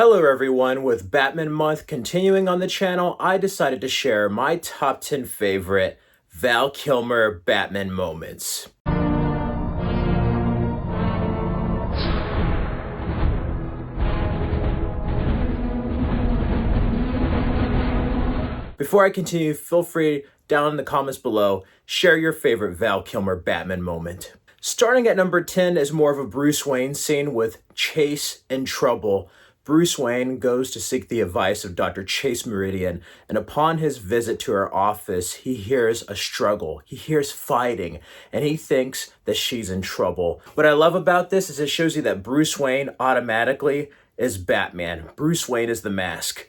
Hello everyone, with Batman Month continuing on the channel, I decided to share my top 10 favorite Val Kilmer Batman moments. Before I continue, feel free down in the comments below, share your favorite Val Kilmer Batman moment. Starting at number 10 is more of a Bruce Wayne scene with Chase in trouble. Bruce Wayne goes to seek the advice of Dr. Chase Meridian, and upon his visit to her office, he hears a struggle. He hears fighting, and he thinks that she's in trouble. What I love about this is it shows you that Bruce Wayne automatically is Batman. Bruce Wayne is the mask.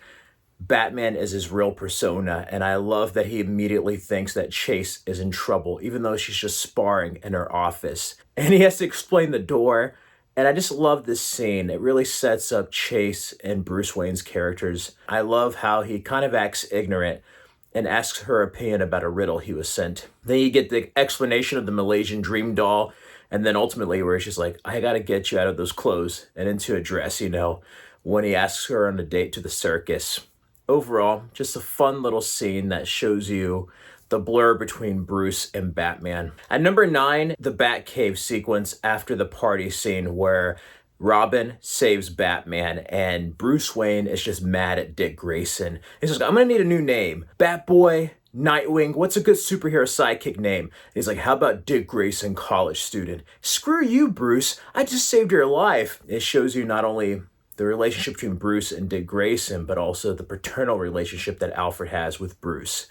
Batman is his real persona, and I love that he immediately thinks that Chase is in trouble, even though she's just sparring in her office. And he has to explain the door. And I just love this scene. It really sets up Chase and Bruce Wayne's characters. I love how he kind of acts ignorant and asks her opinion about a riddle he was sent. Then you get the explanation of the Malaysian dream doll, and then ultimately where she's like, I gotta get you out of those clothes and into a dress, when he asks her on a date to the circus. Overall, just a fun little scene that shows you the blur between Bruce and Batman. At number 9, the Batcave sequence after the party scene where Robin saves Batman and Bruce Wayne is just mad at Dick Grayson. He's like, I'm gonna need a new name. Batboy, Nightwing, what's a good superhero sidekick name? And he's like, how about Dick Grayson, college student? Screw you, Bruce. I just saved your life. It shows you not only the relationship between Bruce and Dick Grayson, but also the paternal relationship that Alfred has with Bruce,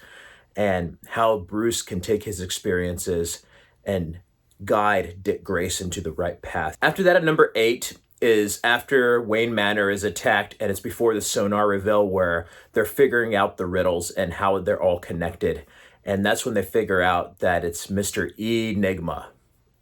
and how Bruce can take his experiences and guide Dick Grayson to the right path. After that, at number 8 is after Wayne Manor is attacked, and it's before the sonar reveal where they're figuring out the riddles and how they're all connected. And that's when they figure out that it's Mr. Enigma,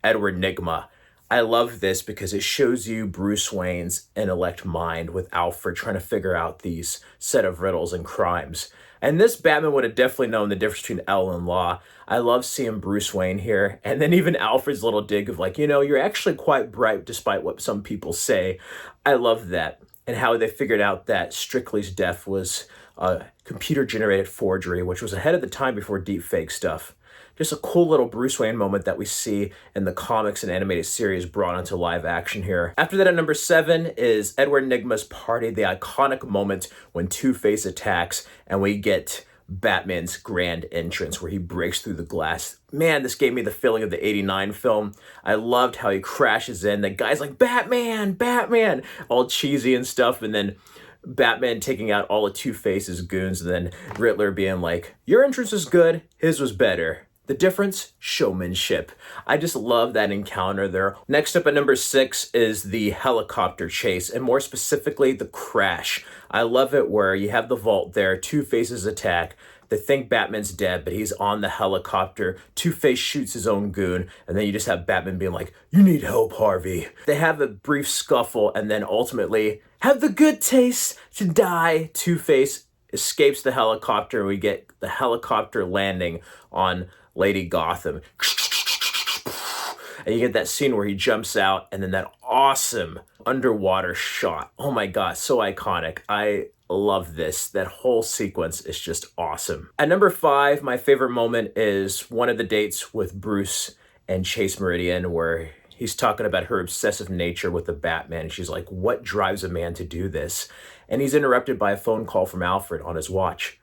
Edward Nygma. I love this because it shows you Bruce Wayne's intellect mind with Alfred trying to figure out these set of riddles and crimes. And this Batman would have definitely known the difference between L and Law. I love seeing Bruce Wayne here. And then even Alfred's little dig of like, you're actually quite bright despite what some people say. I love that. And how they figured out that Strictly's death was a computer-generated forgery, which was ahead of the time before deepfake stuff. Just a cool little Bruce Wayne moment that we see in the comics and animated series brought onto live action here. After that, at number 7 is Edward Nygma's party, the iconic moment when Two-Face attacks and we get Batman's grand entrance where he breaks through the glass. Man, this gave me the feeling of the 89 film. I loved how he crashes in. The guy's like, Batman, Batman, all cheesy and stuff. And then Batman taking out all of Two-Face's goons. And then Riddler being like, your entrance was good, his was better. The difference? Showmanship. I just love that encounter there. Next up at number 6 is the helicopter chase, and more specifically, the crash. I love it where you have the vault there, Two-Face's attack. They think Batman's dead, but he's on the helicopter. Two-Face shoots his own goon, and then you just have Batman being like, you need help, Harvey. They have a brief scuffle, and then ultimately have the good taste to die. Two-Face escapes the helicopter, and we get the helicopter landing on Lady Gotham. And you get that scene where he jumps out and then that awesome underwater shot. Oh my God, so iconic. I love this. That whole sequence is just awesome. At number 5, my favorite moment is one of the dates with Bruce and Chase Meridian where he's talking about her obsessive nature with the Batman. And she's like, what drives a man to do this? And he's interrupted by a phone call from Alfred on his watch.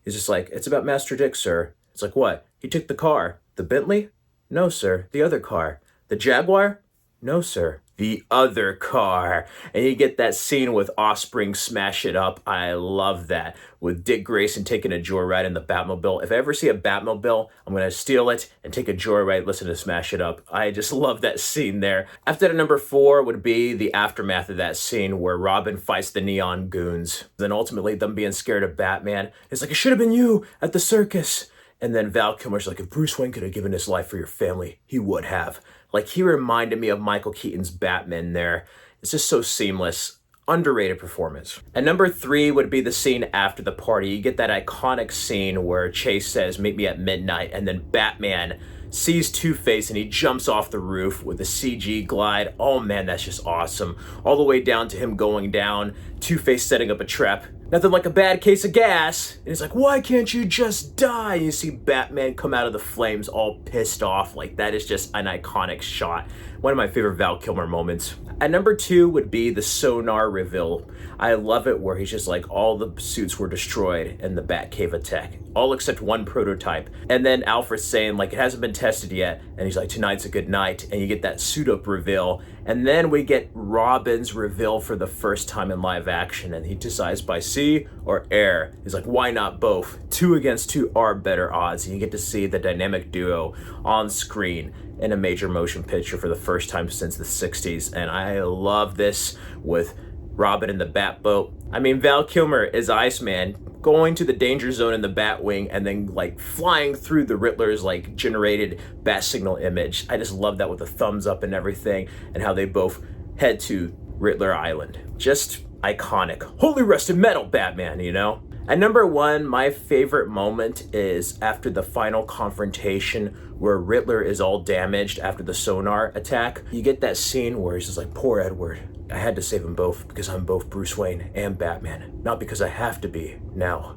He's just like, it's about Master Dick, sir. It's like, what? He took the car. The Bentley? No, sir. The other car. The Jaguar? No, sir. The other car. And you get that scene with Offspring smash it up. I love that. With Dick Grayson taking a joyride in the Batmobile. If I ever see a Batmobile, I'm going to steal it and take a joyride, listen to Smash It Up. I just love that scene there. After that, number 4 would be the aftermath of that scene where Robin fights the Neon Goons. Then ultimately them being scared of Batman. It's like, it should have been you at the circus. And then Val Kilmer's like, if Bruce Wayne could have given his life for your family, he would have. Like, he reminded me of Michael Keaton's Batman there. It's just so seamless. Underrated performance. And number 3 would be the scene after the party. You get that iconic scene where Chase says, meet me at midnight, and then Batman sees Two-Face and he jumps off the roof with a CG glide. Oh man, that's just awesome. All the way down to him going down, Two-Face setting up a trap. Nothing like a bad case of gas. And he's like, why can't you just die? And you see Batman come out of the flames all pissed off. Like, that is just an iconic shot. One of my favorite Val Kilmer moments. At number 2 would be the sonar reveal. I love it where he's just like, all the suits were destroyed in the Batcave attack. All except one prototype. And then Alfred's saying, like, it hasn't been tested yet. And he's like, tonight's a good night. And you get that suit up reveal. And then we get Robin's reveal for the first time in live action. And he decides by sea or air. He's like, why not both? 2 against 2 are better odds. And you get to see the dynamic duo on screen in a major motion picture for the first time since the 60s. And I love this with Robin in the Batboat. I mean, Val Kilmer is Iceman going to the danger zone in the Batwing and then like flying through the Riddler's like generated bat signal image. I just love that with the thumbs up and everything, and how they both head to Riddler Island. Just iconic. Holy rusted metal, Batman, you know? At number 1, my favorite moment is after the final confrontation where Riddler is all damaged after the sonar attack. You get that scene where he's just like, poor Edward. I had to save them both because I'm both Bruce Wayne and Batman. Not because I have to be now,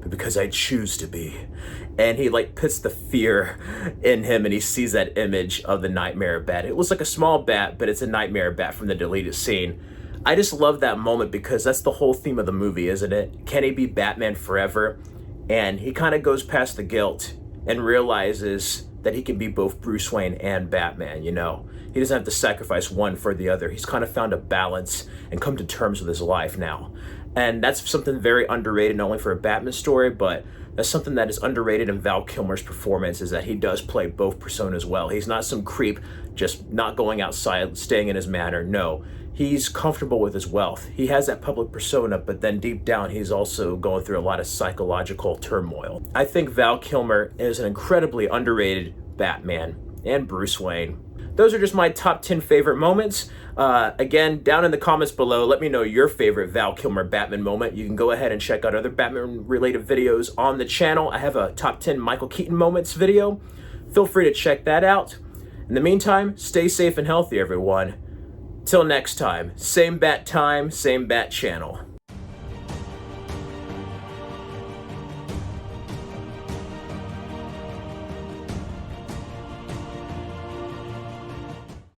but because I choose to be. And he like puts the fear in him, and he sees that image of the Nightmare Bat. It was like a small bat, but it's a Nightmare Bat from the deleted scene. I just love that moment because that's the whole theme of the movie, isn't it? Can he be Batman forever? And he kind of goes past the guilt and realizes that he can be both Bruce Wayne and Batman, you know? He doesn't have to sacrifice one for the other. He's kind of found a balance and come to terms with his life now. And that's something very underrated, not only for a Batman story, but that's something that is underrated in Val Kilmer's performance, is that he does play both personas well. He's not some creep just not going outside, staying in his manor. No, he's comfortable with his wealth. He has that public persona, but then deep down, he's also going through a lot of psychological turmoil. I think Val Kilmer is an incredibly underrated Batman and Bruce Wayne. Those are just my top 10 favorite moments. Again, down in the comments below, let me know your favorite Val Kilmer Batman moment. You can go ahead and check out other Batman-related videos on the channel. I have a top 10 Michael Keaton moments video. Feel free to check that out. In the meantime, stay safe and healthy, everyone. Till next time, same bat channel.